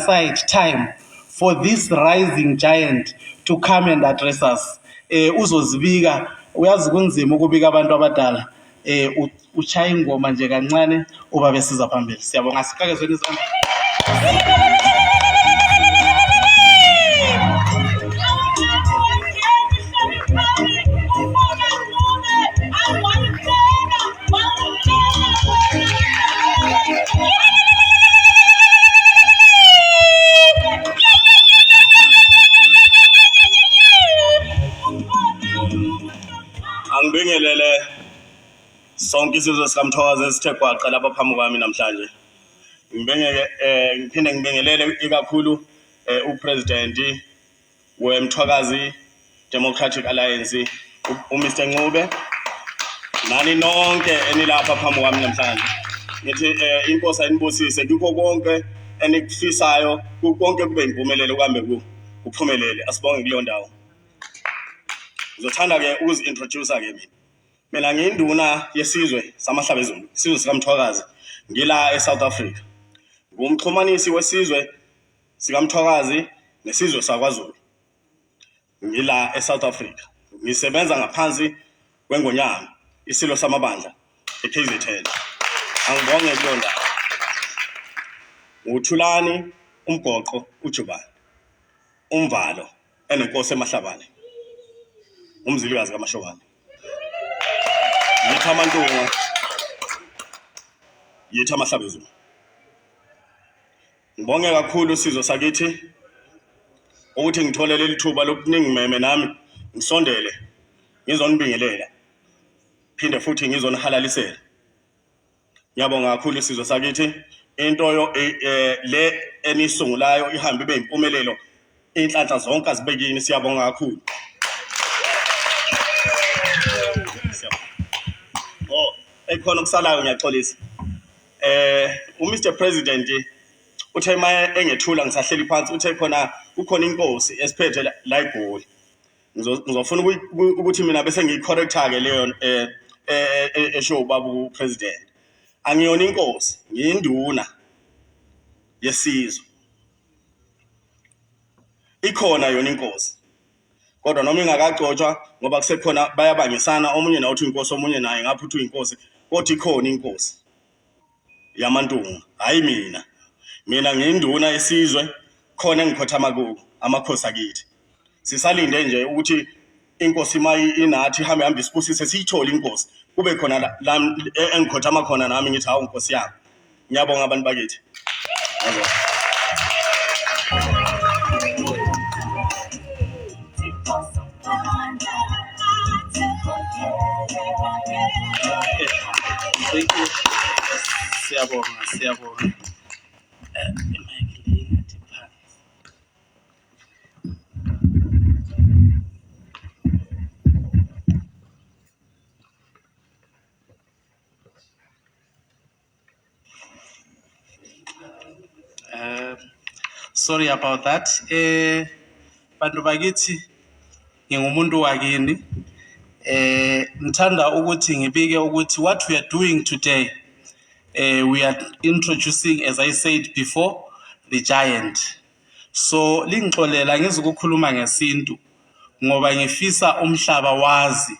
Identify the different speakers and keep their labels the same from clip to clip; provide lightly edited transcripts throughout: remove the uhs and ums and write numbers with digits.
Speaker 1: aside time for this rising giant to come and address us. Uzozibika, uyazi kunzima ukubika abantu abadala. Uchaya ingoma nje kancane uba besiza phambili. Siyabonga, siqakezweni izandla.
Speaker 2: Angibingelele sonke isizwe sikaMthwakazi esithe gwaqa lapha phambi kwami namhlanje. Ngiphinde ngibingelele ikakhulu uPresident weMthwakazi Democratic Alliance uMr Ncube nani nonke enilapha phambi kwami namhlanje. Ngithi inkosi ayinibusise kukho konke enikufisayo, konke kube impumelelo kambe kuphumelele. Asibonge kuleyo ndawo. Ngizothanda ke ukuzi-introduce ke mina ngiyinduna yesizwe samahlabezulu, isizwe sikaMthwakazi, ngila eSouth Africa. Ngumxhumanisi wesizwe sikaMthwakazi nesizwe sakwaZulu. Ngila eSouth Africa. Ngisebenza ngaphansi kwengonyama isilo samabandla eKZN. Angibonge kuleyo ndawo. uThulani umgoqo uJubane, umvalo enenkosi emahlabane, umzilikazi kaMashobane, yithi amantunga, yithi amahlabezulu. Ngibonge kakhulu isizwe sakithi ukuthi ngithole leli thuba lokuningimeme nami ngisondele ngizonibingelela phinde futhi ngizonihalalisela. Ngiyabonga kakhulu isizwe sakithi, into le enisungulayo ihambe ibe impumelelo, inhlanhla zonke azibekini. Siyabonga kakhulu. Ekhona okusalayo ngiyaxolisa. uMr President uthe maye engethula ngisahleli phansi uthe kukhona inkosi esiphethe la eGoli. Ngizofuna ukuthi mina bese ngiyicorrecta ke leyo esho ubaba uPresident. Angiyona inkosi, ngiyinduna yesizwe. Ikhona yona inkosi, kodwa noma ingakagcotshwa ngoba kusekhona bayabangisana, omunye nawo uthi inkosi omunye naye ngapha uthi inkosi, kodwa ikhona inkosi yamantunga. Hayi mina ngiyinduna yesizwe, khona engikhothama kuwo amakhosi akithi. Sisalinde nje ukuthi inkosi mayi inathi hambe isibusise siyithole inkosi, kube khona la engikhothama khona nami ngithi hawu inkosi yami. Ngiyabonga abantu bakithi. Siyabonga.
Speaker 1: Sorry about that. Bantu bakithi ngingumuntu wakini. Ngithanda ukuthi ngibike ukuthi what we are doing today, we are introducing, as I said before, the giant. So lingixolela ngizokukhuluma ngesintu ngoba ngifisa umhlaba wazi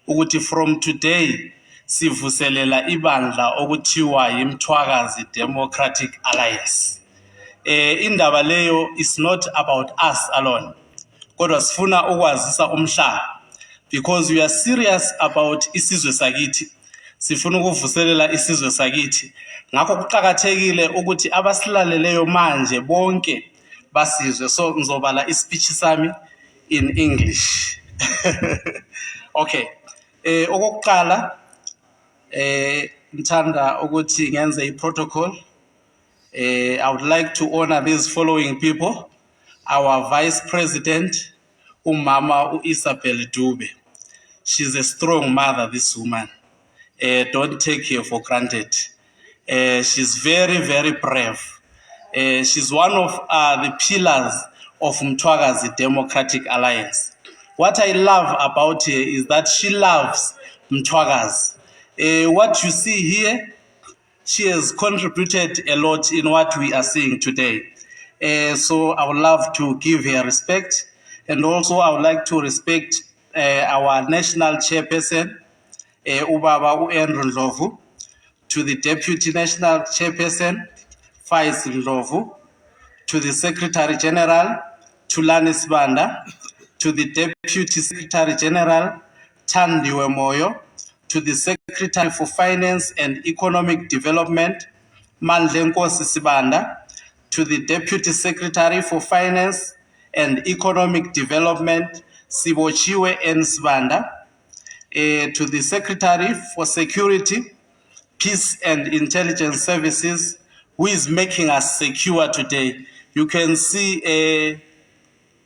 Speaker 1: ukuthi from today sivuselela ibandla okuthiwa yiMthwakazi Democratic Alliance. Indaba leyo is not about us alone, kodwa sifuna ukwazisa umhlaba because we are serious about isizwe sakithi. Sifuna ukuvuselela isizwe sakithi, ngakho kuqhakathekile ukuthi abasilaleleyo manje bonke basizwe. So ngizobala ispeech sami in English. Okay. Okokuqala ngithanda ukuthi ngenze iprotocol. I would like to honor these following people. Our Vice President, Umama Isabel Dube. She's a strong mother, this woman. Don't take her for granted. She's very, very brave. She's one of the pillars of Mthwakazi Democratic Alliance. What I love about her is that she loves Mthwakazi. What you see here, she has contributed a lot in what we are seeing today. So I would love to give her respect. And also I would like to respect our national chairperson, Ubaba Andrew Ndlovu, to the deputy national chairperson, Faiz Ndlovu, to the Secretary General, Thulani Sibanda, to the Deputy Secretary General, Thandiwe Moyo, to the Secretary for Finance and Economic Development, Mandlenkosi Sibanda, to the Deputy Secretary for Finance and Economic Development, Sibochiwe N. Sibanda, to the Secretary for Security, Peace and Intelligence Services, who is making us secure today. You can see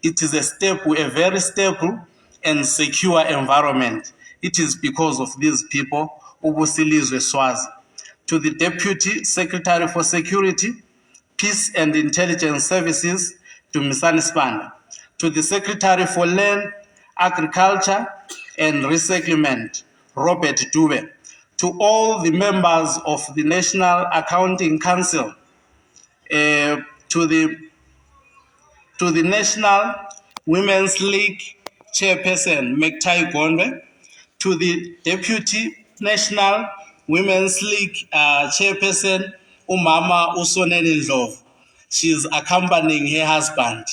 Speaker 1: it is a very stable and secure environment. It is because of these people, Ubusilizwe Swazi. To the Deputy Secretary for Security, Peace and Intelligence Services, to Misani Sibanda. To the Secretary for Land, Agriculture and Resettlement, Robert Dube. To all the members of the National Accounting Council, to the National Women's League Chairperson, Mektai Gondwe, to the Deputy National Women's League Chairperson, Umama Usoneni Ndlovu. She is accompanying her husband.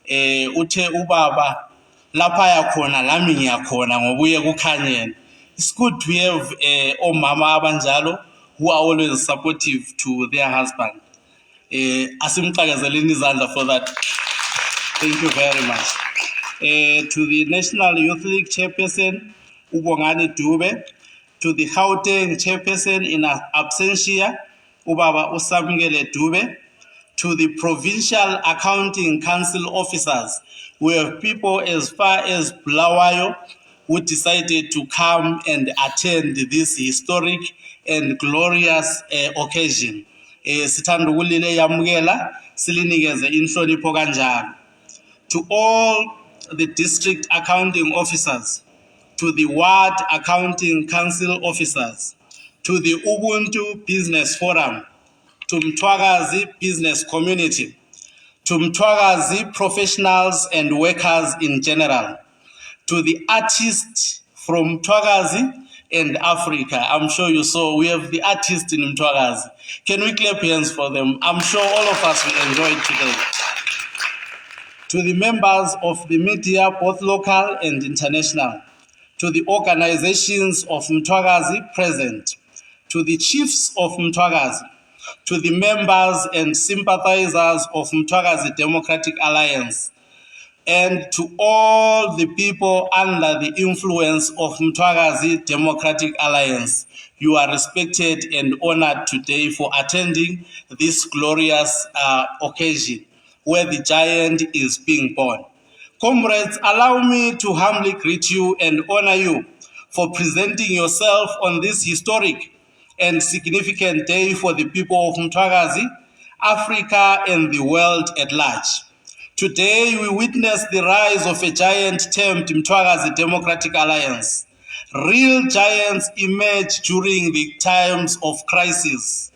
Speaker 1: Uthe ubaba lapha yakhona lami ngiyakhona ngobuye kukhanyeni. It's good to have omama abanjalo who are always supportive to their husband. Asimxakezeleni izandla for that. Thank you very much. To the National Youth League Chairperson, Ubongani Dube, to the Gauteng Chairperson in absentia, Ubaba Usamngele Dube, to the Provincial Accounting Council officers, we have people as far as Bulawayo who decided to come and attend this historic and glorious occasion. Sithanda ukulile yamukela silinikeze inhlonipho kanjalo. To all the district accounting officers, to the ward accounting council officers, to the Ubuntu Business Forum, to Mthwakazi business community, to Mthwakazi professionals and workers in general, to the artists from Mthwakazi and Africa. I'm sure you saw we have the artists in Mthwakazi. Can we clap hands for them? I'm sure all of us will enjoy it today. To the members of the media, both local and international, to the organizations of Mthwakazi present, to the chiefs of Mthwakazi, to the members and sympathizers of Mthwakazi Democratic Alliance, and to all the people under the influence of Mthwakazi Democratic Alliance. You are respected and honored today for attending this glorious occasion where the giant is being born. Comrades, allow me to humbly greet you and honor you for presenting yourself on this historic and significant day for the people of Mthwakazi, Africa, and the world at large. Today, we witness the rise of a giant termed Mthwakazi Democratic Alliance. Real giants emerge during the times of crisis,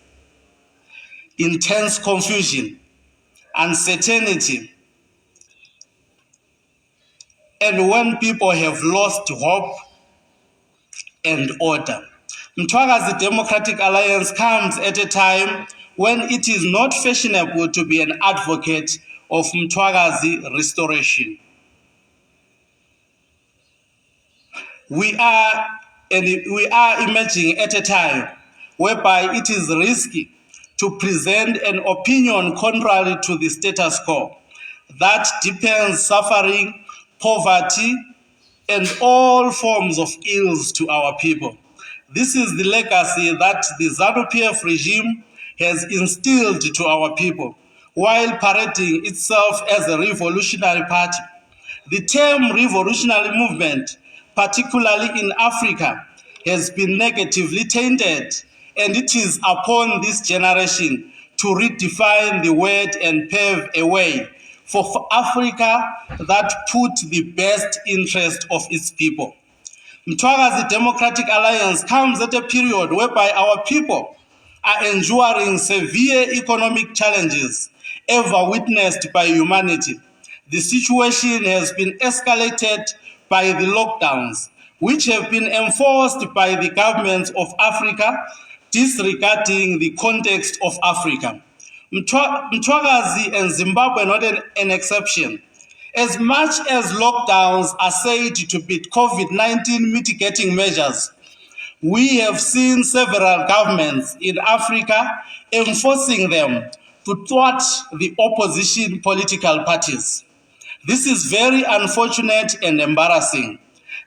Speaker 1: intense confusion, uncertainty, and when people have lost hope and order. Mthwakazi Democratic Alliance comes at a time when it is not fashionable to be an advocate of Mthwakazi restoration. We are emerging at a time whereby it is risky to present an opinion contrary to the status quo that deepens suffering, poverty, and all forms of ills to our people. This is the legacy that the ZANU-PF regime has instilled to our people, while parading itself as a revolutionary party. The term revolutionary movement, particularly in Africa, has been negatively tainted, and it is upon this generation to redefine the word and pave a way for Africa that put the best interest of its people. Mthwakazi Democratic Alliance comes at a period whereby our people are enduring severe economic challenges ever witnessed by humanity. The situation has been escalated by the lockdowns, which have been enforced by the governments of Africa, disregarding the context of Africa. Mthwakazi and Zimbabwe are not an exception. As much as lockdowns are said to be COVID-19 mitigating measures, we have seen several governments in Africa enforcing them to thwart the opposition political parties. This is very unfortunate and embarrassing.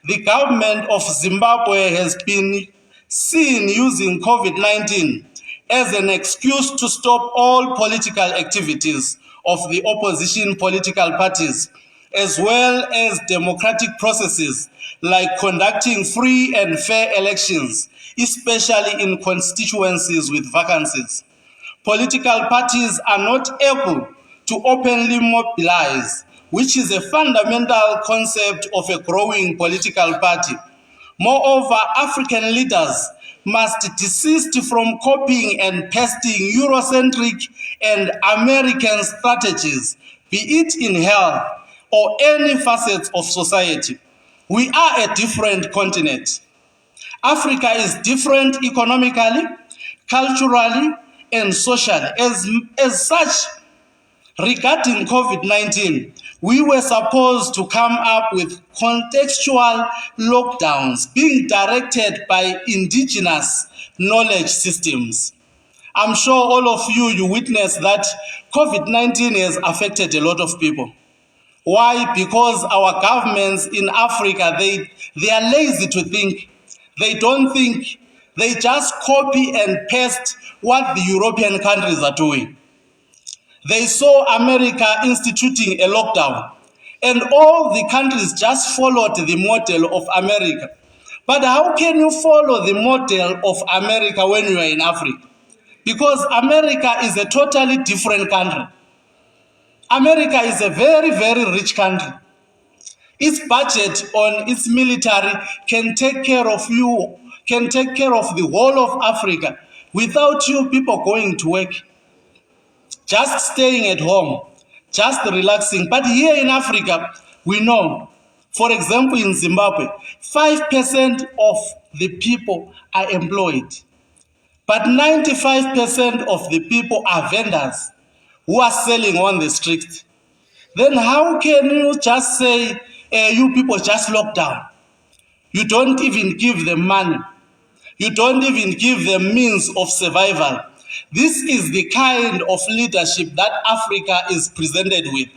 Speaker 1: The government of Zimbabwe has been seen using COVID-19 as an excuse to stop all political activities of the opposition political parties, as well as democratic processes like conducting free and fair elections, especially in constituencies with vacancies. Political parties are not able to openly mobilize, which is a fundamental concept of a growing political party. Moreover, African leaders must desist from copying and pasting Eurocentric and American strategies, be it in health or any facets of society. We are a different continent. Africa is different economically, culturally, and socially. As such, regarding COVID-19, we were supposed to come up with contextual lockdowns being directed by indigenous knowledge systems. I'm sure all of you witnessed that COVID-19 has affected a lot of people. Why? Because our governments in Africa, they are lazy to think. They don't think. They just copy and paste what the European countries are doing. They saw America instituting a lockdown, and all the countries just followed the model of America. But how can you follow the model of America when you are in Africa? Because America is a totally different country. America is a very, very rich country. Its budget on its military can take care of you, can take care of the whole of Africa without you people going to work, just staying at home, just relaxing. But here in Africa, we know, for example, in Zimbabwe, 5% of the people are employed, but 95% of the people are vendors who are selling on the street. Then how can you just say, you people just lock down? You don't even give them money. You don't even give them means of survival. This is the kind of leadership that Africa is presented with.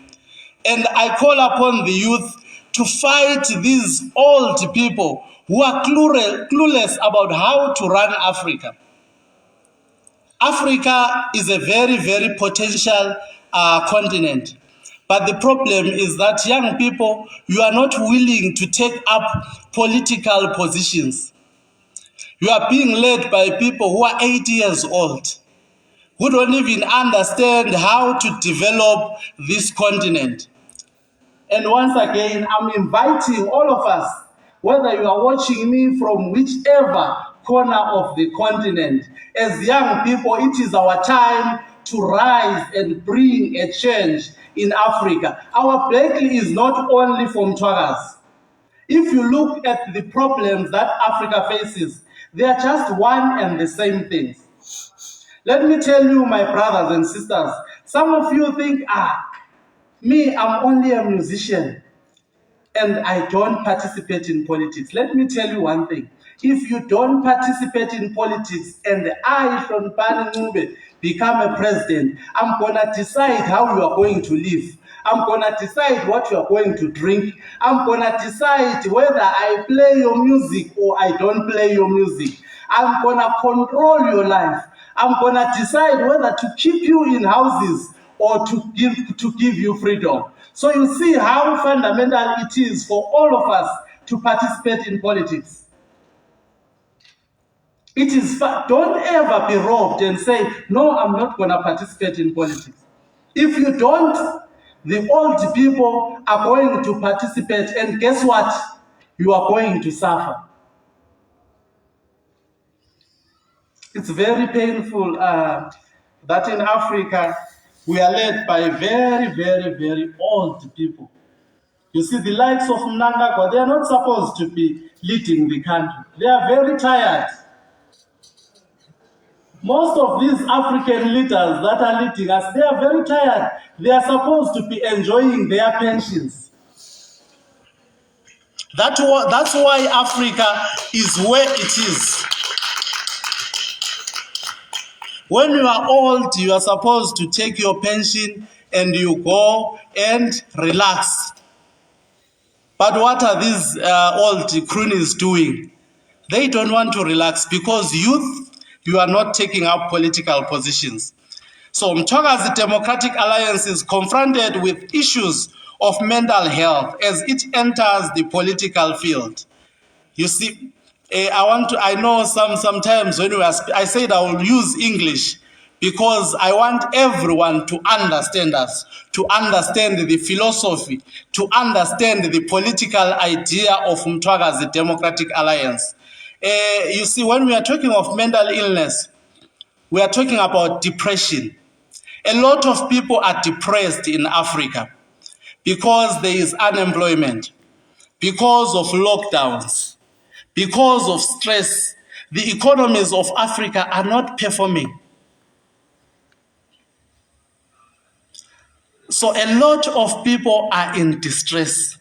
Speaker 1: And I call upon the youth to fight these old people who are clueless about how to run Africa. Africa is a very, very potential continent. But the problem is that young people, you are not willing to take up political positions. You are being led by people who are 80 years old, who don't even understand how to develop this continent. And once again, I'm inviting all of us, whether you are watching me from whichever corner of the continent, as young people, it is our time to rise and bring a change in Africa. Our blacklist is not only from Mthwakazi. If you look at the problems that Africa faces, they are just one and the same things. Let me tell you, my brothers and sisters, some of you think, me, I'm only a musician and I don't participate in politics. Let me tell you one thing. If you don't participate in politics and I, Hloniphani Ncube, become a president, I'm going to decide how you are going to live. I'm going to decide what you are going to drink. I'm going to decide whether I play your music or I don't play your music. I'm going to control your life. I'm going to decide whether to keep you in houses or to give you freedom. So you see how fundamental it is for all of us to participate in politics. It is, don't ever be robbed and say, no, I'm not going to participate in politics. If you don't, the old people are going to participate, and guess what? You are going to suffer. It's very painful that in Africa, We are led by very, very, very old people. You see, the likes of Mnangagwa, they are not supposed to be leading the country. They are very tired. Most of these African leaders that are leading us, they are very tired. They are supposed to be enjoying their pensions. That's why Africa is where it is. When you are old, you are supposed to take your pension and you go and relax. But what are these old cronies doing? They don't want to relax because youth, you are not taking up political positions. So Mthwakazi Democratic Alliance is confronted with issues of mental health as it enters the political field. You see, I know sometimes when I said I will use English because I want everyone to understand us, to understand the philosophy, to understand the political idea of Mthwakazi Democratic Alliance. You see, when we are talking of mental illness, we are talking about depression. A lot of people are depressed in Africa because there is unemployment, because of lockdowns, because of stress. The economies of Africa are not performing. So a lot of people are in distress.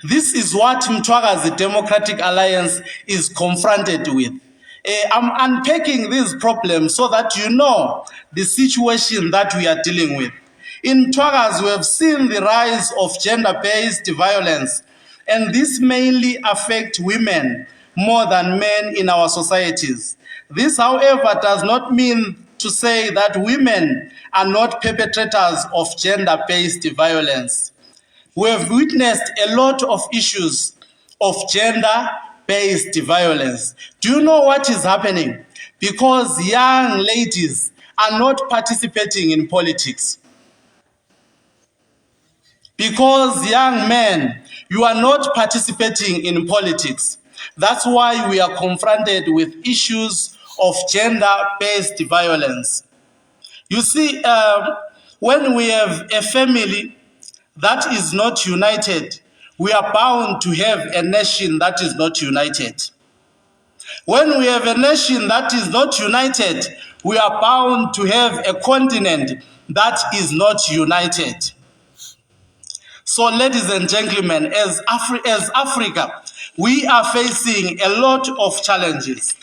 Speaker 1: This is what Mthwakazi Democratic Alliance is confronted with. I'm unpacking these problems so that you know the situation that we are dealing with. In Mthwakazi, we have seen the rise of gender-based violence, and this mainly affects women more than men in our societies. This, however, does not mean to say that women are not perpetrators of gender-based violence. We have witnessed a lot of issues of gender-based violence. Do you know what is happening? Because young ladies are not participating in politics. Because young men, you are not participating in politics. That's why we are confronted with issues of gender-based violence. You see, when we have a family that is not united, we are bound to have a nation that is not united. When we have a nation that is not united, we are bound to have a continent that is not united. So, ladies and gentlemen, as Africa, we are facing a lot of challenges.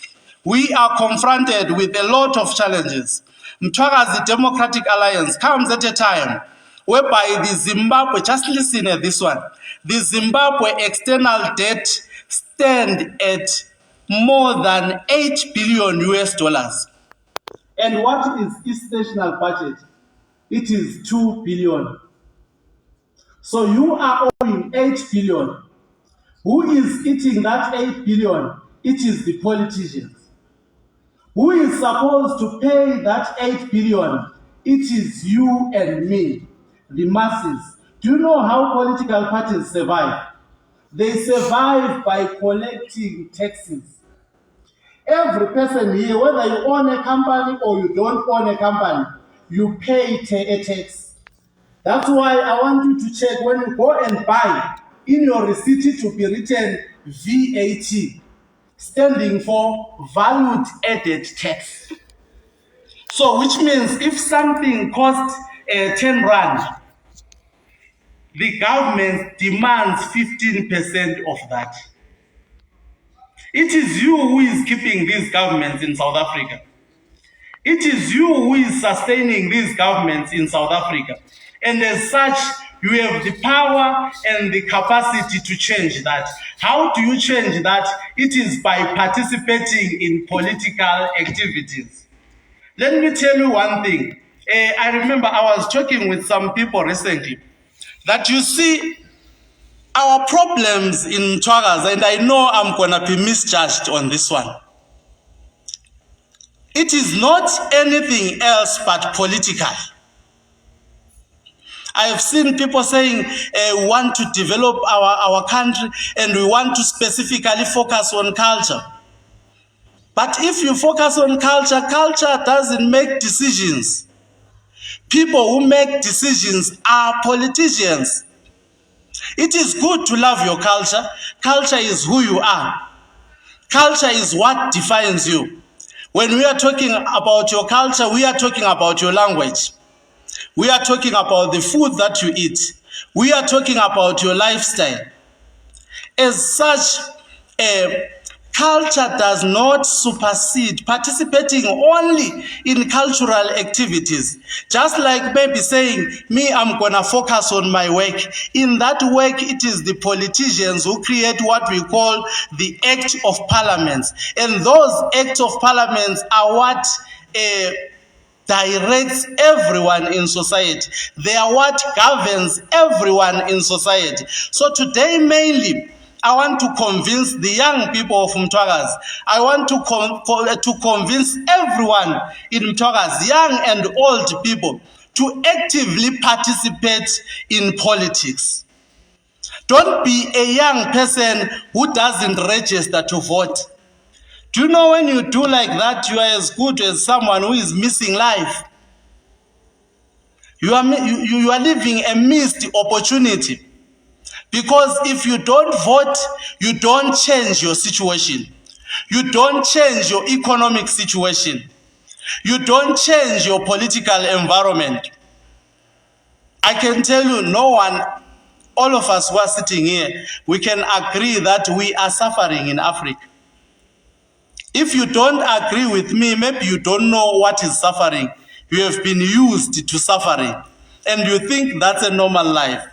Speaker 1: We are confronted with a lot of challenges. Mthwakazi Democratic Alliance comes at a time whereby the Zimbabwe, just listen at this one, the Zimbabwe external debt stand at more than 8 billion US dollars. And what is its national budget? It is 2 billion. So you are owing 8 billion. Who is eating that 8 billion? It is the politicians. Who is supposed to pay that 8 billion? It is you and me, the masses. Do you know how political parties survive? They survive by collecting taxes. Every person here, whether you own a company or you don't own a company, you pay a tax. That's why I want you to check when you go and buy, in your receipt to be written VAT, standing for valued added tax. So which means if something costs 10 rand, the government demands 15% of that. It is you who is keeping these governments in South Africa. It is you who is sustaining these governments in South Africa. And as such, you have the power and the capacity to change that. How do you change that? It is by participating in political activities. Let me tell you one thing. I remember I was talking with some people recently that you see our problems in Mthwakazi, and I know I'm going to be misjudged on this one. It is not anything else but political. I have seen people saying we want to develop our country and we want to specifically focus on culture. But if you focus on culture, culture doesn't make decisions. People who make decisions are politicians. It is good to love your culture. Culture is who you are. Culture is what defines you. When we are talking about your culture, we are talking about your language. We are talking about the food that you eat. We are talking about your lifestyle. As such, culture does not supersede participating only in cultural activities. Just like maybe saying, me, I'm gonna focus on my work. In that work, it is the politicians who create what we call the Act of Parliaments. And those Acts of Parliaments are what directs everyone in society. They are what governs everyone in society. So today, mainly, I want to convince the young people of Mthwakazi. I want to convince everyone in Mthwakazi, young and old people, to actively participate in politics. Don't be a young person who doesn't register to vote. Do you know when you do like that, you are as good as someone who is missing life? You are living a missed opportunity. Because if you don't vote, you don't change your situation. You don't change your economic situation. You don't change your political environment. I can tell you, no one, all of us who are sitting here, we can agree that we are suffering in Africa. If you don't agree with me, maybe you don't know what is suffering. You have been used to suffering, and you think that's a normal life.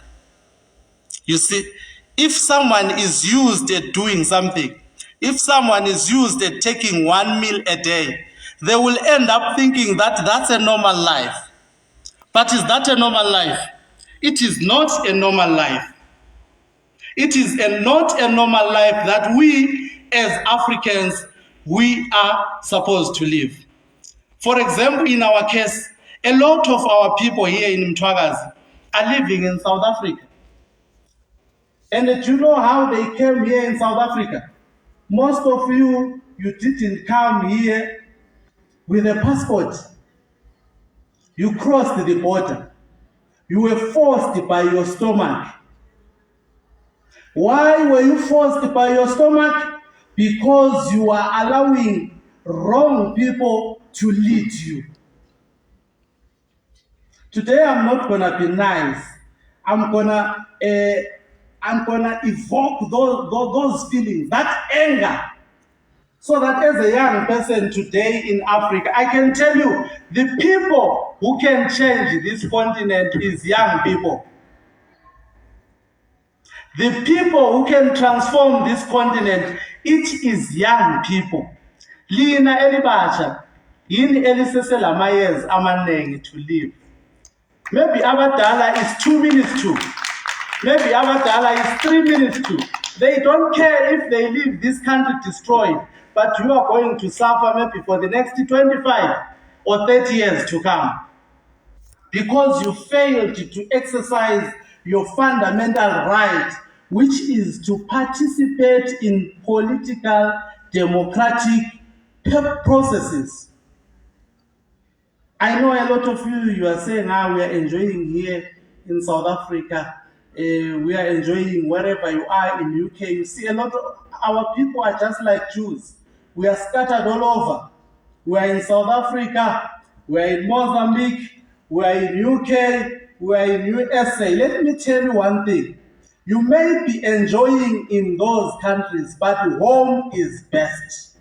Speaker 1: You see, if someone is used at doing something, if someone is used at taking 1 meal a day, they will end up thinking that that's a normal life. But is that a normal life? It is not a normal life. It is not a normal life that we as Africans, we are supposed to live. For example, in our case, a lot of our people here in Mthwakazi are living in South Africa. And do you know how they came here in South Africa? Most of you didn't come here with a passport. You crossed the border. You were forced by your stomach. Why were you forced by your stomach? Because you are allowing wrong people to lead you. Today I'm not gonna be nice. I'm gonna evoke those feelings, that anger, so that as a young person today in Africa, I can tell you, the people who can change this continent is young people. The people who can transform this continent, it is young people. Lina elibasha, yini elisesela years amanengi to live. Maybe abadala is 2 minutes to. Maybe abadala is 3 minutes to. They don't care if they leave this country destroyed, but you are going to suffer maybe for the next 25 or 30 years to come. Because you failed to exercise your fundamental right, which is to participate in political, democratic processes. I know a lot of you are saying, we are enjoying here in South Africa. We are enjoying wherever you are in UK. You see, a lot of our people are just like Jews. We are scattered all over. We are in South Africa. We are in Mozambique. We are in UK. We are in USA. Let me tell you one thing. You may be enjoying in those countries, but home is best.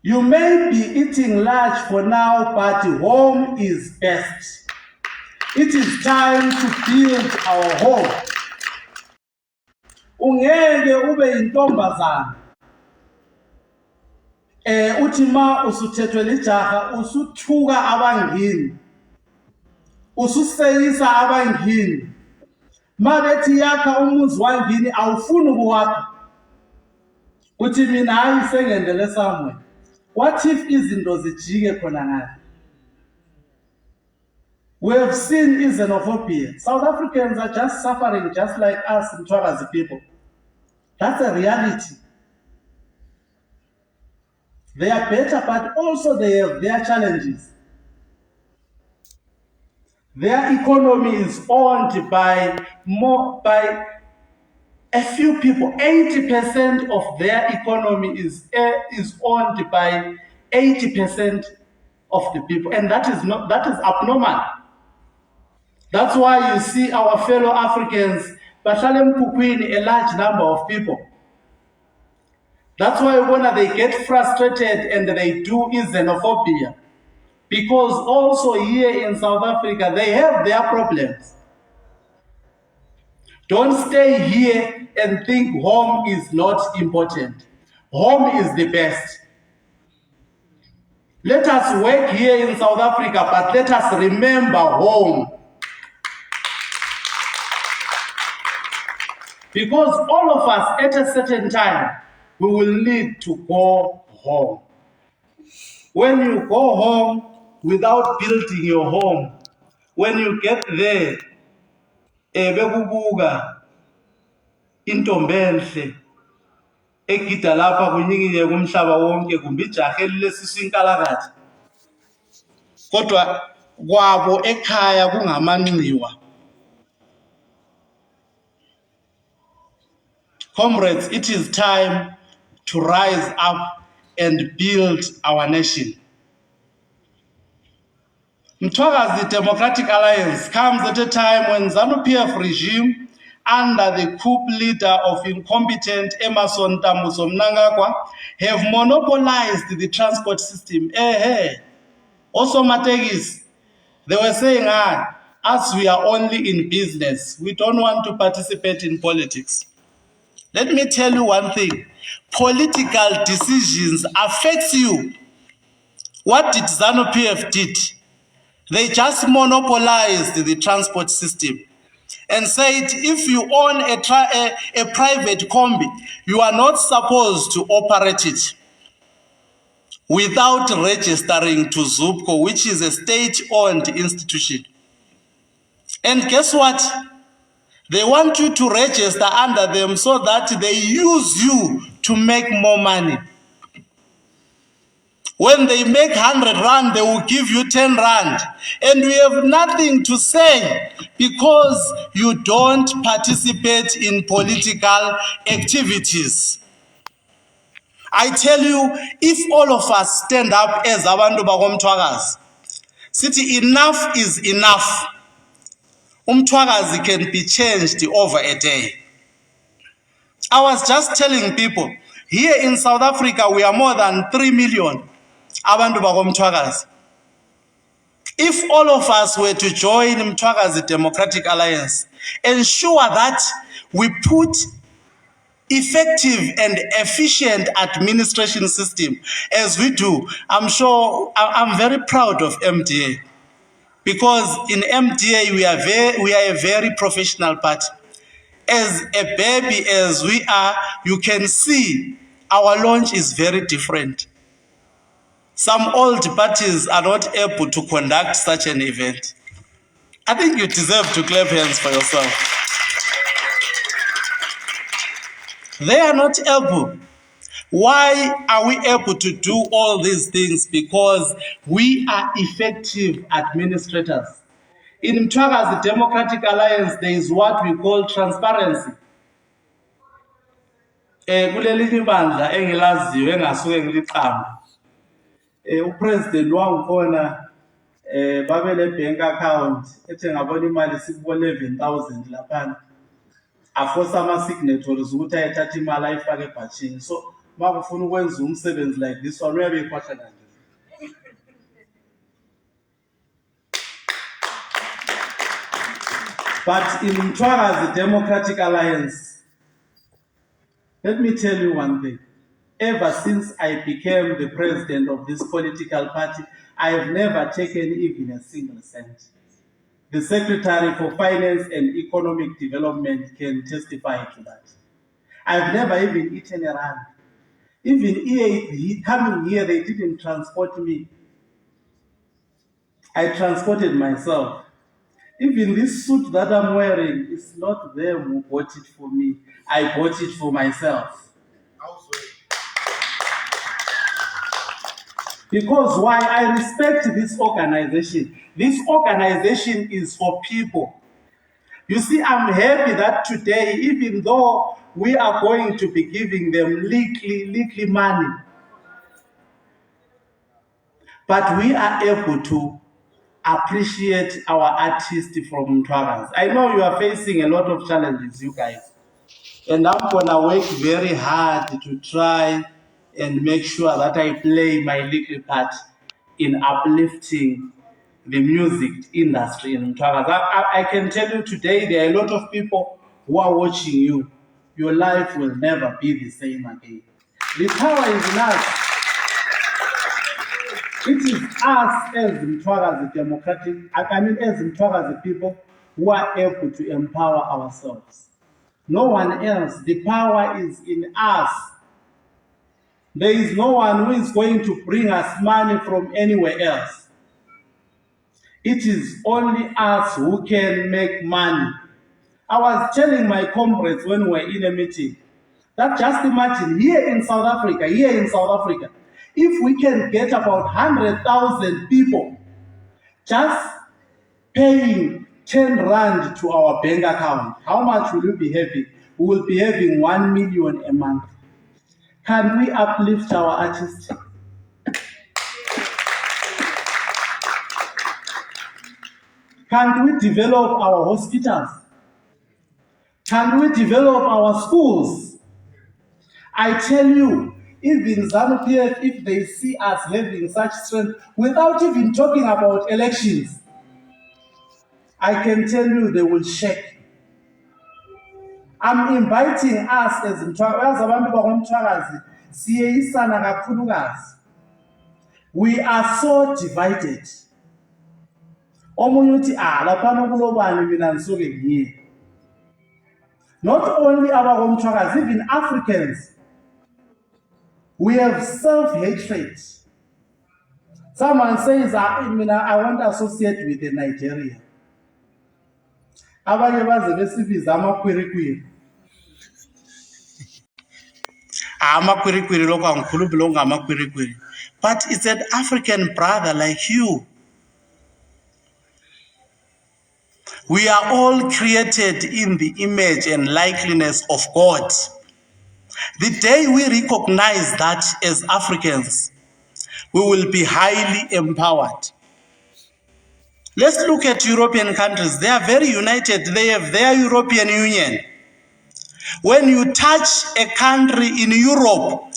Speaker 1: You may be eating large for now, but home is best. It is time to build our home. Ungeke ube intombazana. Uthi ma usuthethwe lijaha usuthuka abangini. Ususeyisa abangini. Mabethi yakha umuzi wangini awufuni ukuwakha. Uthi mina hayi sengendele somewhere. What if izinto zijike khona ngapha? We have seen xenophobia. South Africans are just suffering just like us Mthwakazi people. That's a reality. They are better, but also they have their challenges. Their economy is owned by a few people. 80% of their economy is owned by 80% of the people, and that is abnormal. That's why you see our fellow Africans, a large number of people. That's why when they get frustrated and they do xenophobia, because also here in South Africa they have their problems. Don't stay here and think home is not important. Home is the best. Let us work here in South Africa, but let us remember home. Because all of us at a certain time, we will need to go home. When you go home without building your home, when you get there, bekubuka intombi enhle egida lapha kunyikile kumhlaba wonke kumbe ijaha elilesisu inkalakatha, kodwa kwabo ekhaya kungamanxiwa. Comrades, it is time to rise up and build our nation. Mthwakazi Democratic Alliance comes at a time when ZANU-PF regime, under the coup leader of incompetent Emerson Tamuso Mnangagwa, have monopolized the transport system. Also Mategis, they were saying, as we are only in business, we don't want to participate in politics. Let me tell you one thing. Political decisions affect you. What did ZANU-PF did? They just monopolized the transport system and said, if you own a private combi, you are not supposed to operate it without registering to ZUPCO, which is a state-owned institution. And guess what? They want you to register under them so that they use you to make more money. When they make 100 rand, they will give you 10 rand. And we have nothing to say because you don't participate in political activities. I tell you, if all of us stand up as abantu bakomthwakazi, sithi enough is enough. Umthwakazi can be changed over a day. I was just telling people, here in South Africa, we are more than 3 million abantu bakomthwakazi. If all of us were to join Mthwakazi Democratic Alliance, ensure that we put effective and efficient administration system as we do, I'm sure, I'm very proud of MDA. Because in MDA, we are a very professional party. As a baby as we are, you can see our launch is very different. Some old parties are not able to conduct such an event. I think you deserve to clap hands for yourself. They are not able. Why are we able to do all these things? Because we are effective administrators. In Mthwakazi Democratic Alliance, there is what we call transparency. Kulelinye ibandla engilaziyo engasuke ngiliqamba. Upresident wangikhona babele bank account ethe ngabona imali siku 11,000 lapha. Aforce ama signatories ukuthi ayethatha imali ayifake ebhatchini. So makufuna ukwenza umsebenzi like this one uyabe ikhwahla kanje. But in Mthwakazi Democratic Alliance, let me tell you one thing. Ever since I became the president of this political party, I have never taken even a single cent. The Secretary for Finance and Economic Development can testify to that. I've never even eaten a rand. Even here, coming here, they didn't transport me. I transported myself. Even this suit that I'm wearing is not them who bought it for me. I bought it for myself. Because why? I respect this organization. This organization is for people. You see, I'm happy that today, even though we are going to be giving them little money, but we are able to appreciate our artists from Mthwakazi. I know you are facing a lot of challenges, you guys. And I'm gonna work very hard to try and make sure that I play my little part in uplifting the music industry in Mthwakazi. I can tell you today, there are a lot of people who are watching you. Your life will never be the same again. The power is in us. It is us as Mthwakazi democratic, as Mthwakazi people who are able to empower ourselves. No one else. The power is in us. There is no one who is going to bring us money from anywhere else. It is only us who can make money. I was telling my comrades when we were in a meeting that just imagine here in South Africa, if we can get about 100,000 people just paying 10 rand to our bank account, how much will you be having? We will be having 1 million a month. Can we uplift our artists? Can we develop our hospitals? Can we develop our schools? I tell you, even ZANU-PF, if they see us having such strength, without even talking about elections, I can tell you they will shake. I'm inviting us as Mthwakazi. We are so divided. Not only our Mthwakazi, even Africans, we have self-hatred. Someone says, I want to associate with Nigeria. But it's an African brother like you. We are all created in the image and likeness of God. The day we recognize that as Africans, we will be highly empowered. Let's look at European countries. They are very united. They have their European Union. When you touch a country in Europe,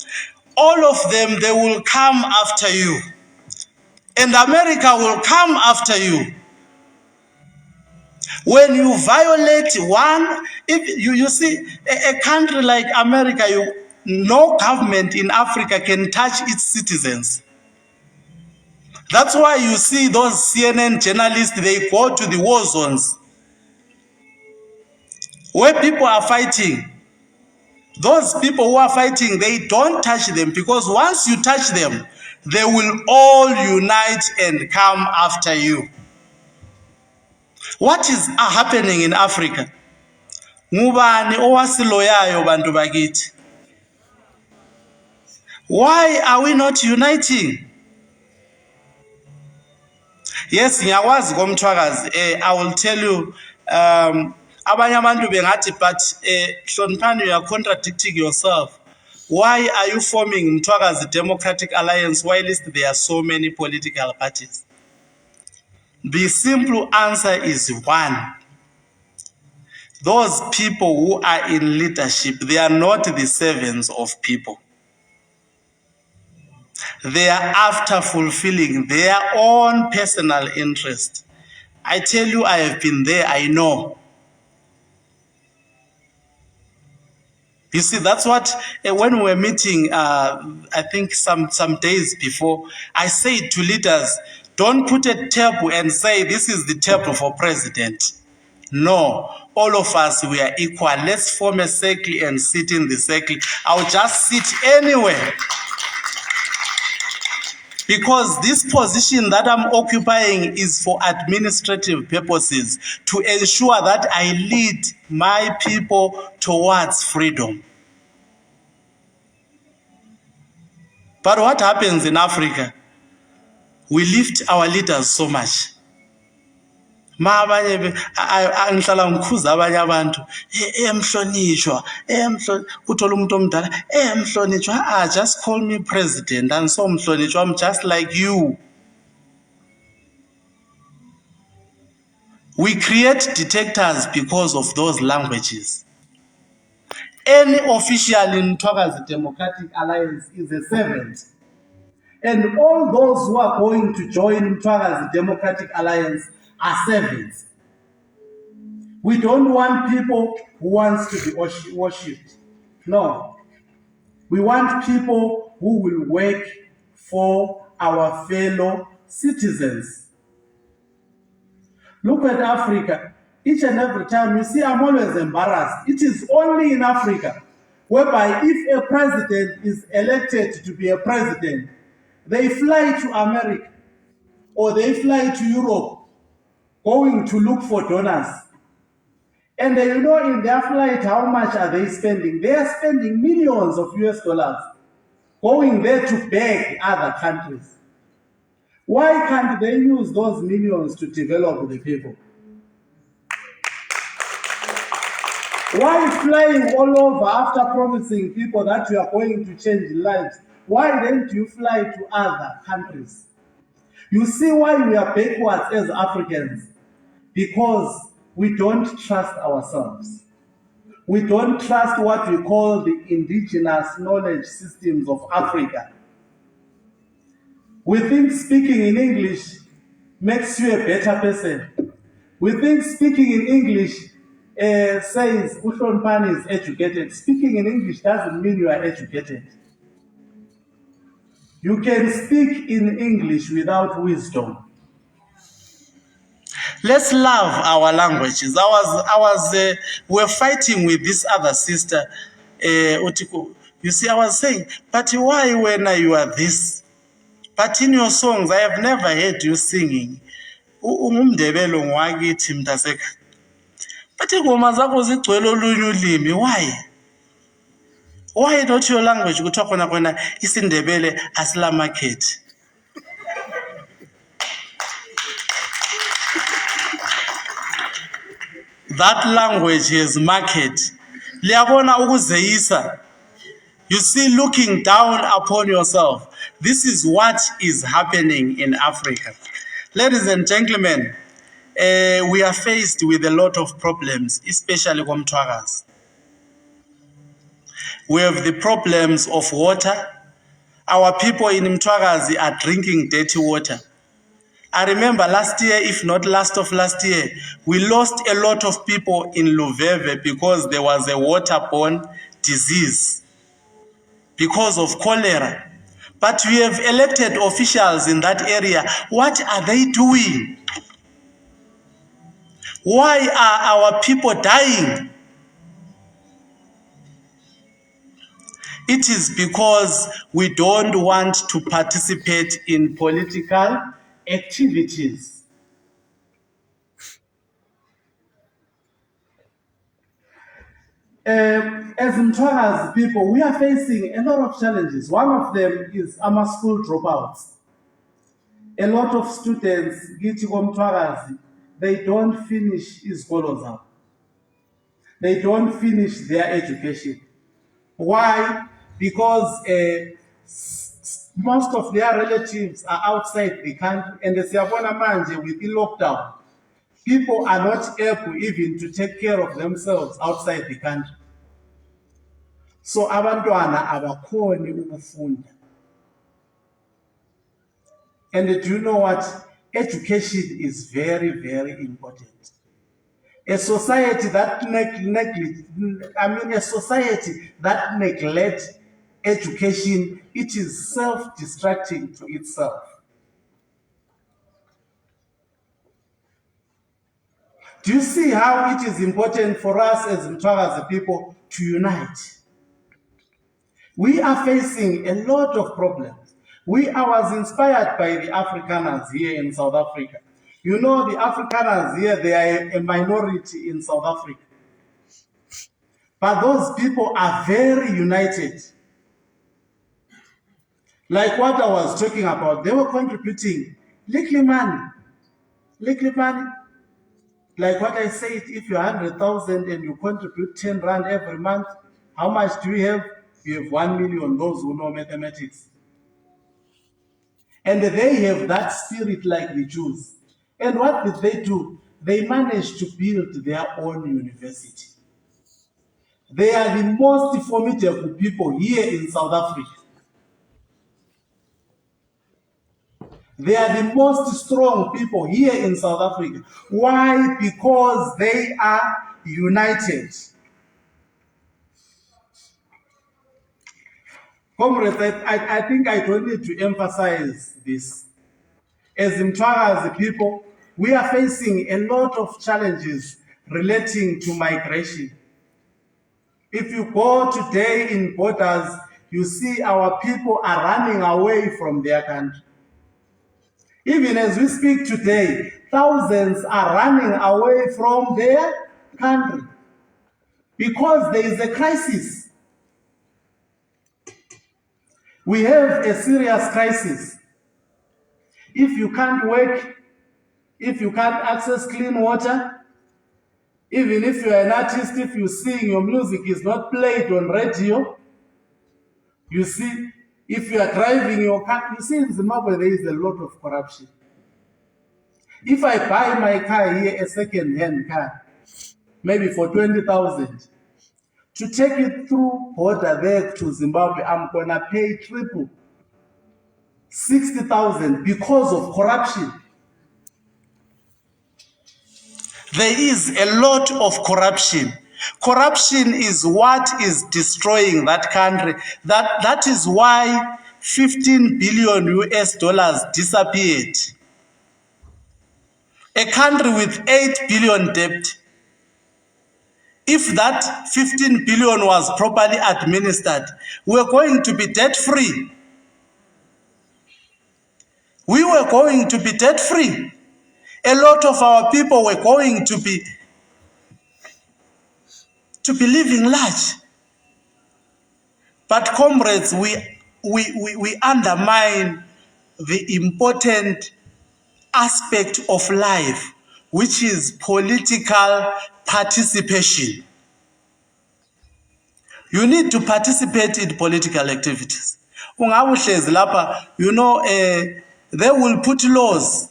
Speaker 1: all of them, they will come after you. And America will come after you. When you violate one, if you see a country like America, no government in Africa can touch its citizens. That's why you see those CNN journalists, they go to the war zones where people are fighting. Those people who are fighting, they don't touch them, because once you touch them, they will all unite and come after you. What is happening in Africa? Ngubani owasiloyayo bantu bakithi? Why are we not uniting? Yes, ngiyakwazi koMthwakazi. I will tell you, abanye abantu bengathi, but Hloniphani, you are contradicting yourself. Why are you forming Mthwakazi Democratic Alliance while there are so many political parties? The simple answer is one. Those people who are in leadership, they are not the servants of people. They are after fulfilling their own personal interest. I tell you, I have been there, I know. You see, that's what, when we were meeting, I think some days before, I said to leaders, don't put a table and say, this is the table for president. No, all of us, we are equal. Let's form a circle and sit in the circle. I'll just sit anywhere. Because this position that I'm occupying is for administrative purposes, to ensure that I lead my people towards freedom. But what happens in Africa? We lift our leaders so much. Ma abanye ngihlala ngikhuza abanye abantu emhlonishwa uthola umuntu omdala emhlonishwa just call me president and so mhlonishwa, I'm just like you. We create detectors because of those languages. Any official in Mthwakazi Democratic Alliance is a servant. And all those who are going to join Mthwakazi Democratic Alliance are servants. We don't want people who want to be worshipped. No. We want people who will work for our fellow citizens. Look at Africa. Each and every time you see, I'm always embarrassed. It is only in Africa whereby if a president is elected to be a president, they fly to America or they fly to Europe going to look for donors. And you know in their flight, how much are they spending? They are spending millions of US dollars going there to beg other countries. Why can't they use those millions to develop the people? Why flying all over after promising people that you are going to change lives? Why don't you fly to other countries? You see why we are backwards as Africans? Because we don't trust ourselves. We don't trust what we call the indigenous knowledge systems of Africa. We think speaking in English makes you a better person. We think speaking in English says Hloniphani is educated. Speaking in English doesn't mean you are educated. You can speak in English without wisdom. Let's love our languages. We're fighting with this other sister, Otiko. You see, I was saying, but why when you are this? But in your songs, I have never heard you singing. Ungumndebelo ngwakithi mntaseka. But ingoma zakho zigcwele olunye ulimi. Why? Why not your language? Kuthiwa khona isiNdebele asila market. That language has market. Liyabona ukuzeyisa. You see, looking down upon yourself. This is what is happening in Africa. Ladies and gentlemen, we are faced with a lot of problems, especially Mthwakazi. We have the problems of water. Our people in Mthwakazi are drinking dirty water. I remember last year, if not last year, we lost a lot of people in Luveve because there was a waterborne disease because of cholera. But we have elected officials in that area. What are they doing? Why are our people dying? It is because we don't want to participate in political activities. As Mthwakazi people, we are facing a lot of challenges. One of them is our school dropouts. A lot of students, Mthwakazi, they don't finish izikolo zabo. They don't finish their education. Why? Because most of their relatives are outside the country, and the siyabona manje with the lockdown, people are not able even to take care of themselves outside the country. So abantwana abakhoni ukufunda. And do you know what? Education is very, very important. A society that neglects education, it is self-destructing to itself. Do you see how it is important for us as Mthwakazi people to unite? We are facing a lot of problems. I was inspired by the Afrikaners here in South Africa. You know, the Afrikaners here, they are a minority in South Africa. But those people are very united. Like what I was talking about, they were contributing Little money. Little money. Like what I said, if you're 100,000 and you contribute 10 rand every month, how much do you have? You have 1 million, those who know mathematics. And they have that spirit like the Jews. And what did they do? They managed to build their own university. They are the most formidable people here in South Africa. They are the most strong people here in South Africa. Why? Because they are united. Comrades, I think I don't need to emphasize this. As Mthwakazi people, we are facing a lot of challenges relating to migration. If you go today in borders, you see our people are running away from their country. Even as we speak today, thousands are running away from their country because there is a crisis. We have a serious crisis. If you can't work, if you can't access clean water, even if you're an artist, if you sing, your music is not played on radio, you see, if you are driving your car, you see in Zimbabwe there is a lot of corruption. If I buy my car here, a second-hand car, maybe for 20,000, to take it through border there to Zimbabwe, I'm gonna pay triple, 60,000 because of corruption. There is a lot of corruption. Corruption is what is destroying that country. That is why 15 billion US dollars disappeared. A country with 8 billion debt. If that 15 billion was properly administered, we're going to be debt-free. We were going to be debt-free. A lot of our people were going to be living large. But comrades, we undermine the important aspect of life, which is political participation. You need to participate in political activities. You know, they will put laws.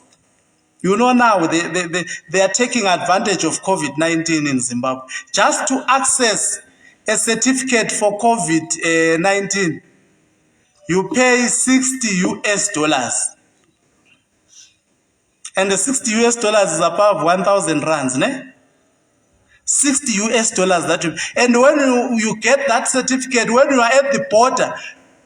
Speaker 1: You know, now they are taking advantage of COVID-19 in Zimbabwe. Just to access a certificate for COVID-19, you pay 60 US dollars. And the 60 US dollars is above 1,000 rands, ne? 60 US dollars that you, and when you get that certificate, when you are at the border,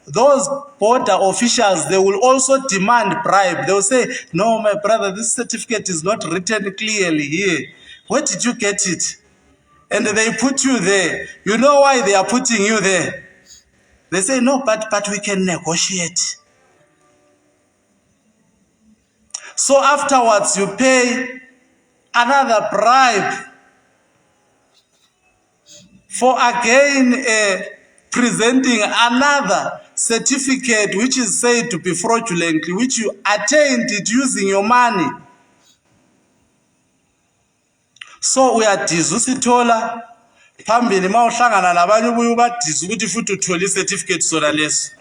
Speaker 1: those border officials, they will also demand bribe. They will say, no, my brother, this certificate is not written clearly here. Where did you get it? And they put you there. You know why they are putting you there? They say, no, but we can negotiate. So afterwards, you pay another bribe for again presenting another certificate which is said to be fraudulent, which you attained it using your money. So we are dizusitola phambili mawuhlangana labanye ubuye ubadiza ukuthi futhi uthola certificate sona leso.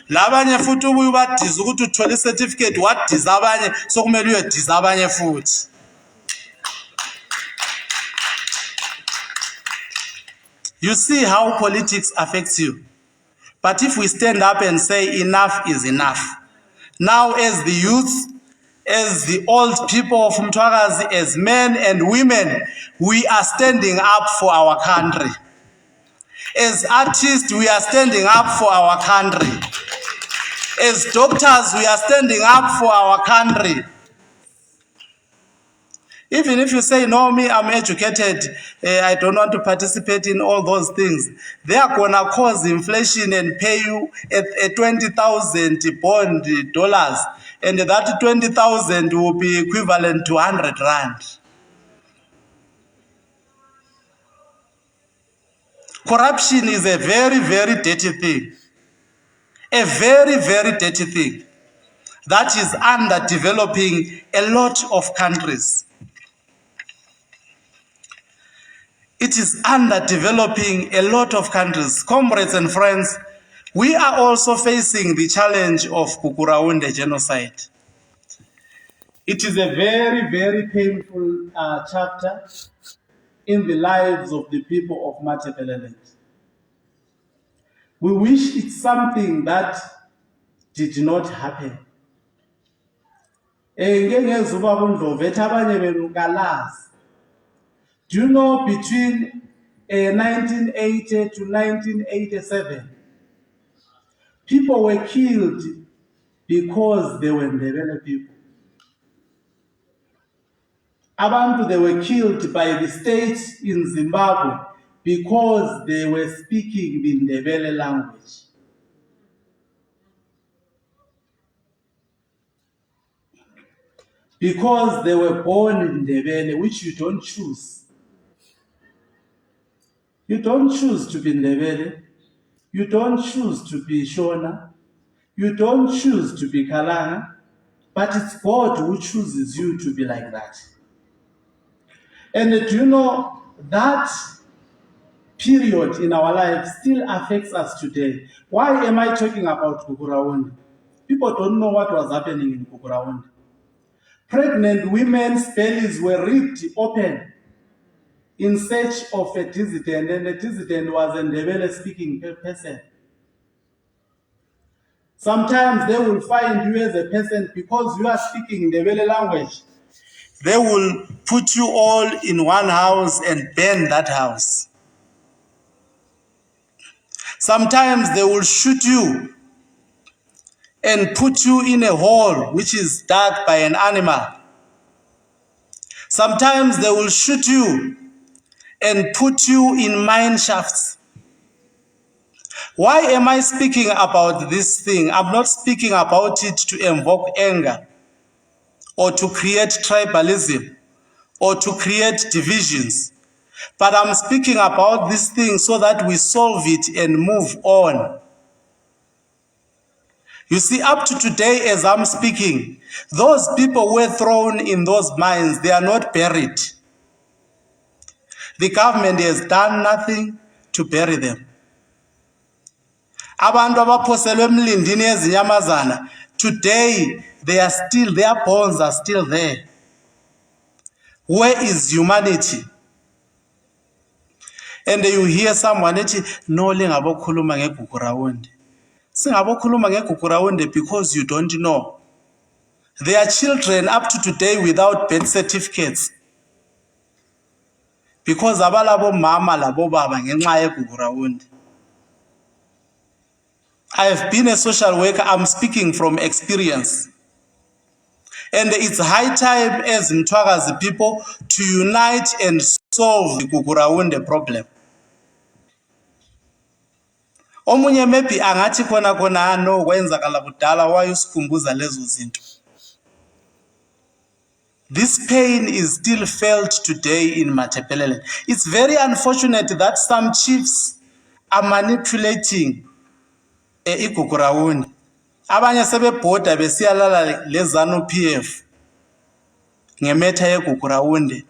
Speaker 1: Labanye futhi ubuye ubadiza ukuthi uthola certificate wadiza abanye sokumele uyediza abanye futhi. You see how politics affects you. But if we stand up and say enough is enough, now as the youth, as the old people of Mthwakazi, as men and women, we are standing up for our country. As artists, we are standing up for our country. As doctors, we are standing up for our country. Even if you say, no, me, I'm educated, I don't want to participate in all those things, they are going to cause inflation and pay you a 20,000 bond dollars. And that 20,000 will be equivalent to 100 rand. Corruption is a very, very dirty thing. A very, very dirty thing. that is underdeveloping a lot of countries. It is underdeveloping a lot of countries. Comrades and friends, we are also facing the challenge of Kukuraunde genocide. It is a very, very painful chapter in the lives of the people of Mthwakazi. We wish it's something that did not happen. Do you know between 1980 to 1987, people were killed because they were Ndebele people. Abantu, they were killed by the state in Zimbabwe because they were speaking the Ndebele language. Because they were born in Ndebele, which you don't choose. You don't choose to be Ndebele. You don't choose to be Shona. You don't choose to be Kalanga. But it's God who chooses you to be like that. And do you know that period in our life still affects us today? Why am I talking about Kukuraunde? People don't know what was happening in Kukuraunde. Pregnant women's bellies were ripped open in search of a dissident, and the dissident was a Ndebele speaking person. Sometimes they will find you as a person because you are speaking Ndebele language. They will put you all in one house and burn that house. Sometimes they will shoot you and put you in a hole which is dug by an animal. Sometimes they will shoot you and put you in mine shafts. Why am I speaking about this thing? I'm not speaking about it to invoke anger or to create tribalism or to create divisions. But I'm speaking about this thing so that we solve it and move on. You see, up to today, as I'm speaking, those people who were thrown in those mines, they are not buried. The government has done nothing to bury them. Abantu abaphoselwe emlindini yezinyamazana, today they are still, their bones are still there. Where is humanity? And you hear someone ethi no lingabokhuluma ngeGukuraunde. Singabokhuluma ngeGukuraunde because you don't know. There are children up to today without birth certificates. Because abalabo mama labo baba ngenxa yeGukuraunde. I have been a social worker, I'm speaking from experience. And it's high time as Mthwakazi people to unite and solve the Kukuraunde problem. Omunye maybe angathi khona no kwenzakala kudala why usikhumbuza lezo zinto. This pain is still felt today in Mthwakazi. It's very unfortunate that some chiefs are manipulating iKukuraunde. Abanye sebebhoda besiyalala lezanu PF ngemetha yeGukuraunde,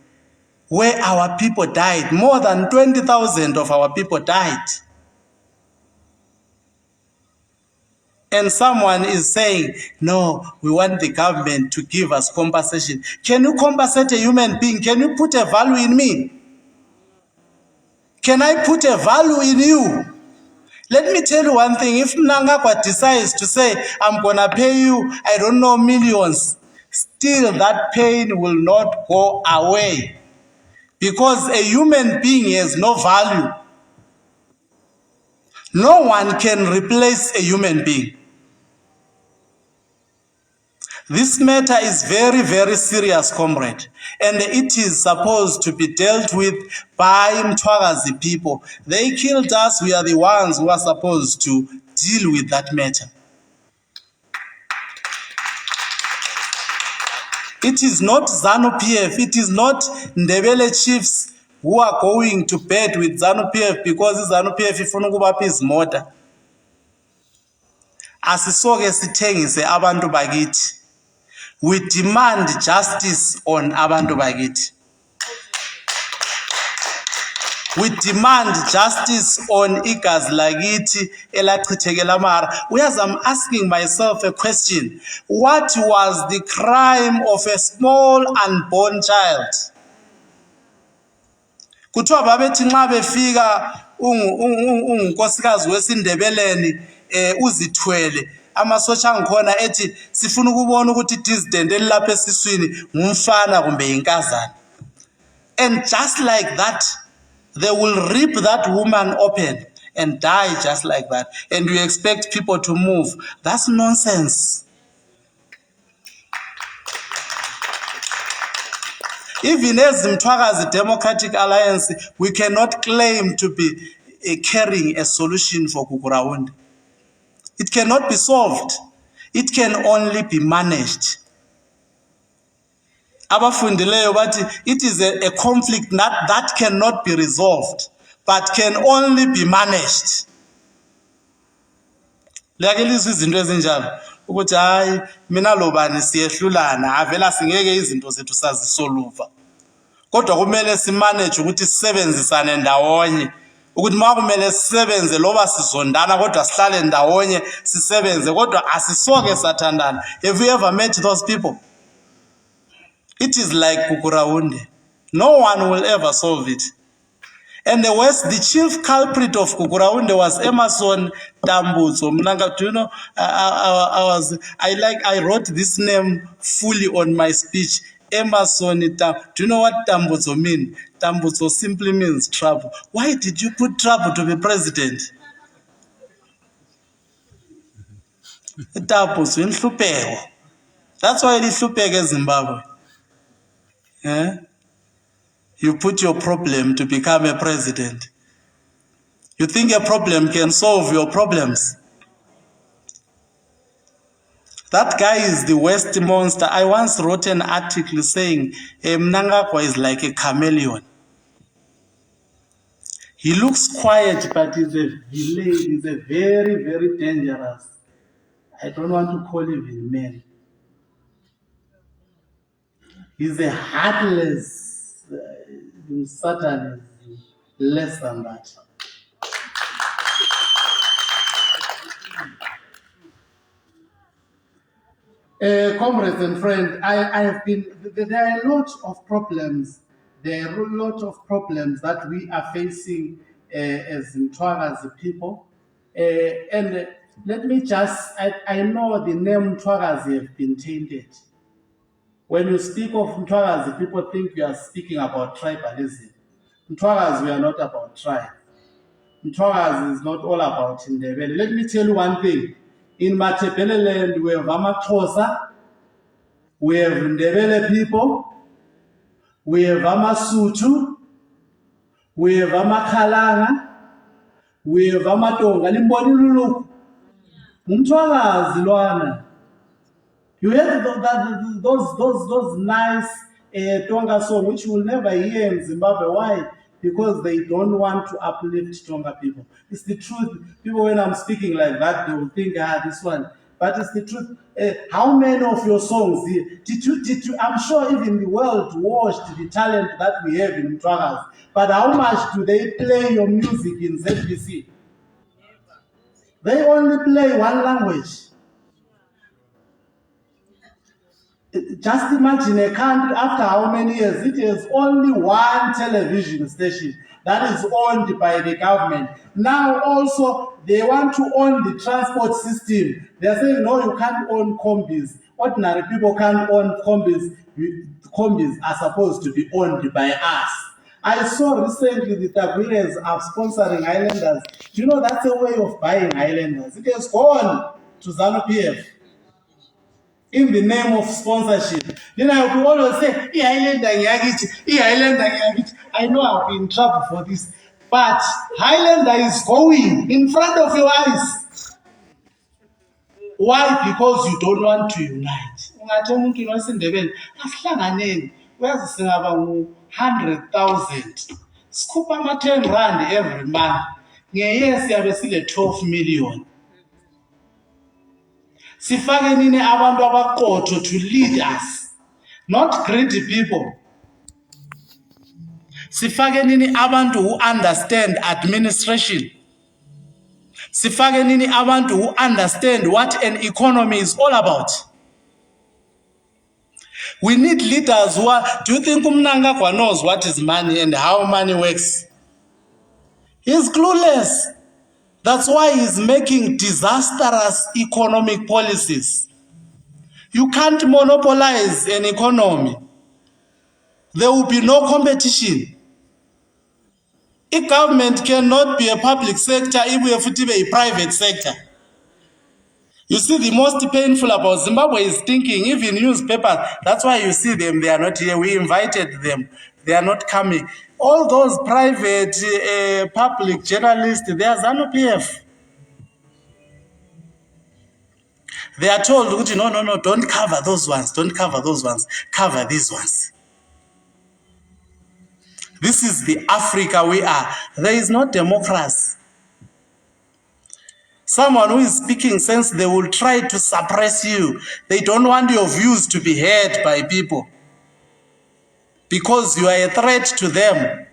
Speaker 1: where our people died. More than 20,000 of our people died. And someone is saying, no, we want the government to give us compensation. Can you compensate a human being? Can you put a value in me? Can I put a value in you? Let me tell you one thing. If Mnangagwa decides to say, I'm going to pay you, I don't know, millions, still that pain will not go away. Because a human being has no value. No one can replace a human being. This matter is very, very serious, comrade, and it is supposed to be dealt with by Mthwakazi people. They killed us, we are the ones who are supposed to deal with that matter. It is not ZANU-PF, it is not Ndebele chiefs who are going to bed with ZANU-PF because ZANU-PF ifuna ukubapha izimota. Asisoke sithengise abantu bakithi. We demand justice on abantu bakithi. We demand justice on igazi lakithi elachithekela mara. Whereas I'm asking myself a question, what was the crime of a small unborn child? Kuthiwa babethi nxa befika unkosikazi wesindebeleni uzithwele amasotsha angikhona ethi sifuna ukubona ukuthi dissident elapha esiswini ngumfana kumbe inkazana. And just like that, they will rip that woman open and die just like that. And you expect people to move. That's nonsense. Even as Mthwakazi Democratic Alliance, we cannot claim to be carrying a solution for Gukurahundi. It cannot be solved. It can only be managed. Abafundileyo bathi it is a conflict that cannot be resolved, but can only be managed. Liyakilizwa izinto ezinjalo ukuthi hayi mina lobani siyehlulana avela singeke izinto zethu sazisoluva. Kodwa kumele simanage ukuthi sisebenzisane ndawonye. Ukuthi makumele sisebenze loba sizondana kodwa sihlale ndawonye sisebenze kodwa asisoke sathandana. Have you ever met those people? It is like Gukurahundi. No one will ever solve it. And the chief culprit of Gukurahundi was Emerson Tambuzo. Do you know, I wrote this name fully on my speech. Emerson do you know what Tambuzo means? Tambuzo simply means trouble. Why did you put trouble to be president? Tambuzo inhlupeko. That's why lihlupeke eZimbabwe. Yeah? You put your problem to become a president. You think a problem can solve your problems? That guy is the worst monster. I once wrote an article saying Mnangagwa is like a chameleon. He looks quiet, but he's a villain. He's a very, very dangerous. I don't want to call him a man. He's a heartless Satan is less than that. Comrades and friends, I have been, there are a lot of problems. There are a lot of problems that we are facing as Mthwakazi people. And let me just, I know the name Mthwakazi have been tainted. When you speak of Mthwakazi, people think you are speaking about tribalism. Mthwakazi, we are not about tribe. Mthwakazi is not all about Ndebele. Let me tell you one thing. In Matebele land, we have Amaxhosa, we have Ndebele people, we have Amasutu, we have Amakhalanga, we have Amatonga. Limboni lulu. Mthwakazi lwana. You hear those nice Tonga songs which you will never hear in Zimbabwe. Why? Because they don't want to uplift Tonga people. It's the truth. People, when I'm speaking like that, they will think, this one. But it's the truth. How many of your songs did you? I'm sure even the world watched the talent that we have in Mthwakazi. But how much do they play your music in ZBC? They only play one language. Just imagine a country after how many years it has only one television station that is owned by the government. Now also they want to own the transport system. They are saying no, you can't own combis. Ordinary people can't own combis. Combis are supposed to be owned by us. I saw recently the Tabules are sponsoring Highlanders. Do you know that's a way of buying Highlanders? It has gone to ZANU-PF. In the name of sponsorship. Then I will always say, Highlander. I know I'll be in trouble for this. But Highlander is going in front of your eyes. Why? Because you don't want to unite. Where's the 100,000? Scoop 10 rand every month. Yes, you have 12 million. Sifake nini abantu abaqotho to lead us, not greedy people. Sifake nini abantu who understand administration. Sifake nini abantu who understand what an economy is all about. We need leaders who are, do you think Mnangagwa knows what is money and how money works? He's clueless. That's why he's making disastrous economic policies. You can't monopolize an economy. There will be no competition. A government cannot be a public sector if we have to be a private sector. You see, the most painful about Zimbabwe is thinking, even newspapers, that's why you see them, they are not here. We invited them. They are not coming. All those private public journalists, they are ZANU-PF. They are told, no, don't cover those ones. Don't cover those ones. Cover these ones. This is the Africa we are. There is no democracy. Someone who is speaking sense, they will try to suppress you. They don't want your views to be heard by people because you are a threat to them.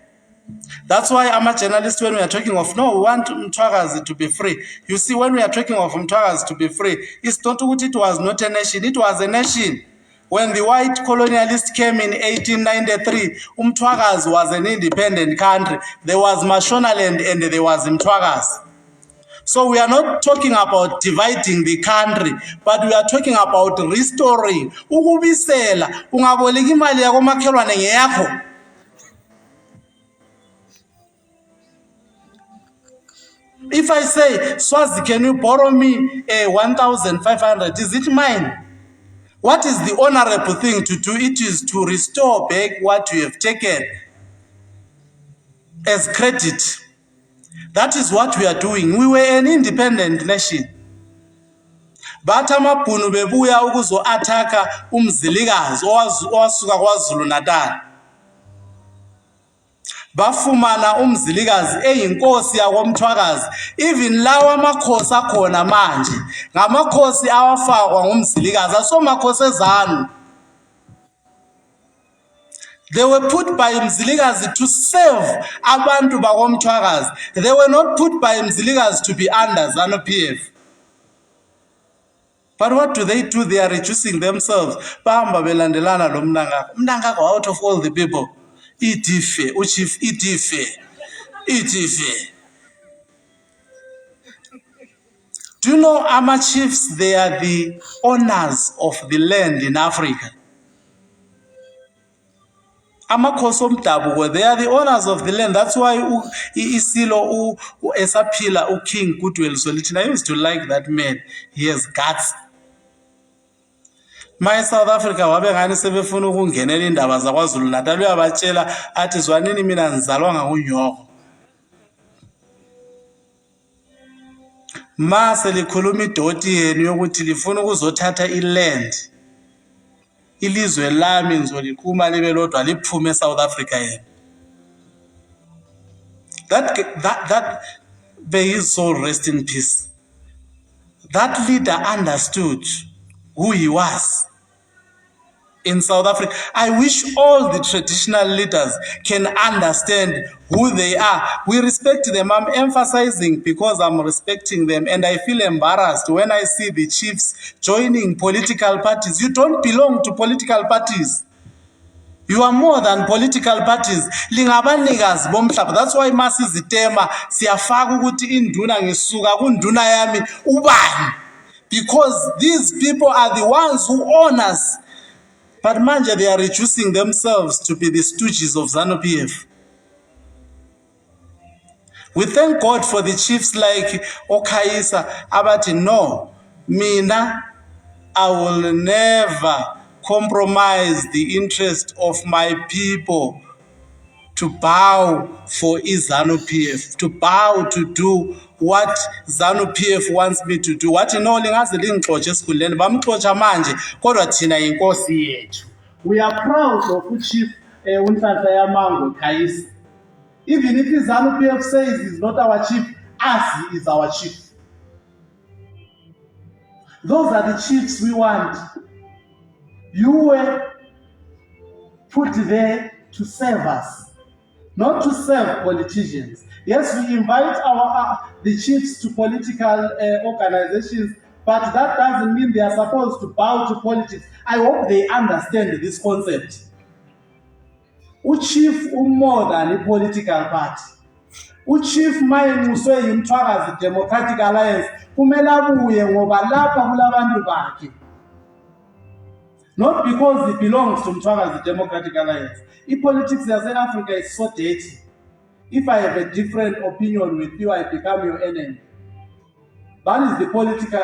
Speaker 1: That's why I'm a journalist. When we are talking of, no, we want Mthwakazi to be free. You see, when we are talking of Mthwakazi to be free, it's not what it was not a nation. It was a nation. When the white colonialists came in 1893, Mthwakazi was an independent country. There was Mashonaland and there was Mthwakazi. So we are not talking about dividing the country, but we are talking about restoring. Ukubisela, ungaboleka imali yakho makhelwane ngeyakho. If I say, Swazi, can you borrow me 1,500? Is it mine? What is the honorable thing to do? It is to restore back what you have taken as credit. That is what we are doing. We were an independent nation. But amabhunu bebuya ukuzo attacker umzilikazi owasuka kwaZulu Natal. Bafumana umzilikazi eyinkosi yakoMthwakazi. Even lawa amakhosi akhona manje ngamakhosi awafakwa ngumzilikazi asomakhosi ezanu. They were put by Mzilikazi to serve abantu bakoMthwakazi. They were not put by Mzilikazi to be under ZANU-PF. But what do? They are reducing themselves. Bahamba belandelana lo Mnangagwa out of all the people. Itife, uchief Itife. Do you know Ama chiefs? They are the owners of the land in Africa. Amakhosi omdabuko, they are the owners of the land. That's why Isilo Esapila King Goodwill Solitina, I used to like that man. He has guts. My South Africa wabe ngani sebefuna ukungenela indaba zakwaZulu Natal uyabatshela athi zwanini mina ngizalwa ngakunyoko. Mase likhuluma idoti yenu yokuthi lifuna ukuzothatha iland. Ilizwe lami ngizoliqhuma libe lodwa liphume eSouth Africa yena. That may his soul rest in peace. That leader understood who he was in South Africa. I wish all the traditional leaders can understand who they are. We respect them. I'm emphasizing because I'm respecting them, and I feel embarrassed when I see the chiefs joining political parties. You don't belong to political parties. You are more than political parties. Lingabanikazi bomhlaba. That's why masizitema siyafaka ukuthi induna ngisuka kunduna yami ubani. Because these people are the ones who own us. But manje they are reducing themselves to be the stooges of ZANU-PF. We thank God for the chiefs like Okaisa Abati. No, Mina, I will never compromise the interest of my people to bow for ZANU-PF, to bow to do what ZANU-PF wants me to do. What lingaze lingixotshe esikhuleni bamxotsha manje kodwa thina inkosi yethu. We are proud of Chief uNhlanhla Yamango Khayisa. Even if ZANU-PF says he's not our chief, us is our chief. Those are the chiefs we want. You were put there to serve us, not to serve politicians. Yes, we invite the chiefs to political organizations, but that doesn't mean they are supposed to bow to politics. I hope they understand this concept. Uchief more than a political party. Uchief Mayenguswe Mthwakazi Democratic Alliance kumele abuye ngoba lapha kulabantu bakhe. Not because it belongs to Mthwakazi Democratic Alliance. Politics in Africa is so dirty. If I have a different opinion with you, I become your enemy. That is the political.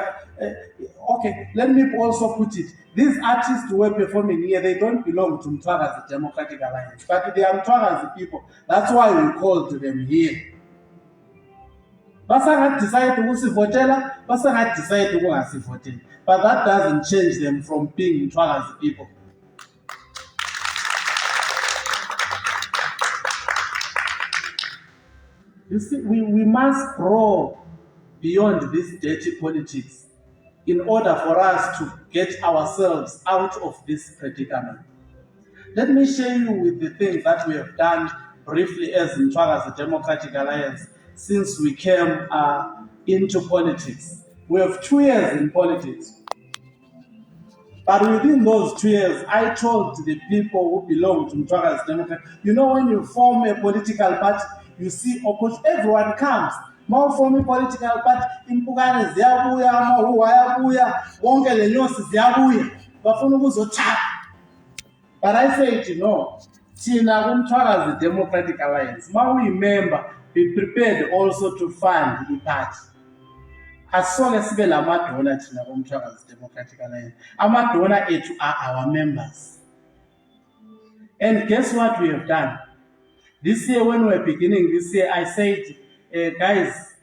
Speaker 1: Okay, let me also put it. These artists who are performing here, they don't belong to Mthwakazi Democratic Alliance, but they are Mthwakazi people. That's why we called them here. Basangat decide to votela, Basangat decide to go as voting. But that doesn't change them from being Mthwakazi people. You see, we must grow beyond this dirty politics in order for us to get ourselves out of this predicament. Let me share you with the things that we have done briefly as Mthwakazi Democratic Alliance since we came into politics. We have 2 years in politics. But within those 2 years, I told the people who belong to Mthwakazi Democratic, you know, when you form a political party, you see everyone comes. More form a political party, Impugane ziyabuya, amahuwa ayabuya, wonke le nyosi ziyabuya, bafuna ukuzotshapa. But I said, you know, thina kuMthwakazi Democratic Alliance, ma uyimember, be prepared also to fund the party. Asonge sibe lamadona thina kuMthwakazi Democratic Alliance. Amadona ethu are our members. And guess what we have done? This year, when we were beginning this year, I said, guys,